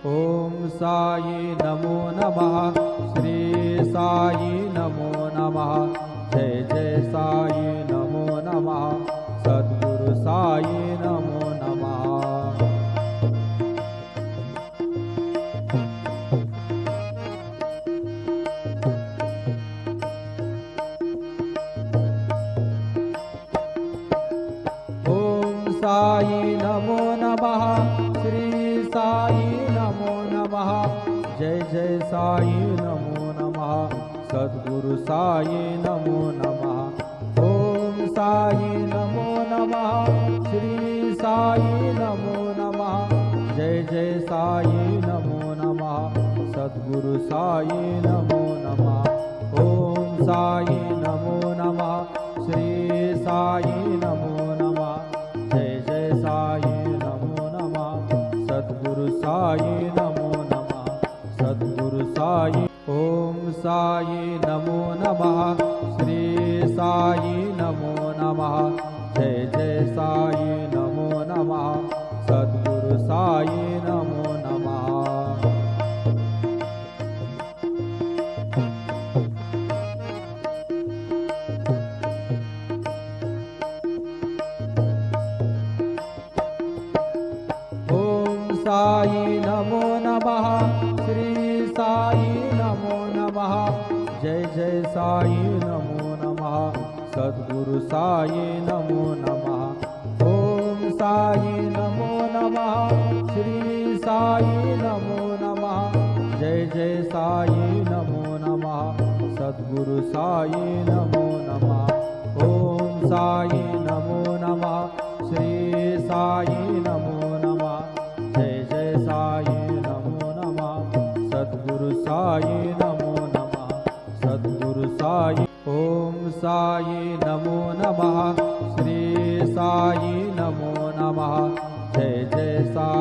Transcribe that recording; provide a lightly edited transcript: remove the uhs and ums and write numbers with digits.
ओम साई नमो नमः। श्री साई नमो नमः। जय जय साई नमो नमः। सद्गुरु साई नमो नमः। साई नमो नमः। श्री साई नमो नमः। जय जय साई नमो नमः। सद्गुरु साई नमो नमः। ओम साई नमो नमः। श्री साई नमो नमः। जय जय साई नमो नमः। सद्गुरु साई नमो नमः। ओम साई नमो नमः। श्री साई नमो नमः। जय जय साई नमो नमः। सद्गुरु साई नमो नमः। सद्गुरु साई। ओम साई नमो नमः। श्री साई नमो नमः। जय जय साई नमो नमः। सद्गुरु साई नमो नमः। साई नमो नमः। श्री साई नमो नमः। जय जय साई नमो नमः। सद्गुरु साई नमो नमः। ओम साई नमो नमः। श्री साई नमो नमः। जय जय साई नमो नमः। सद्गुरु साई नमो नमः। ओम साई नमो नमः। श्री साई नमो नमः। जय जय साई नमो नमः। सद्गुरु साई नमो नमः। सद्गुरु साई। ओम साई नमो नमः। श्री साई नमो नमः। जय जय साई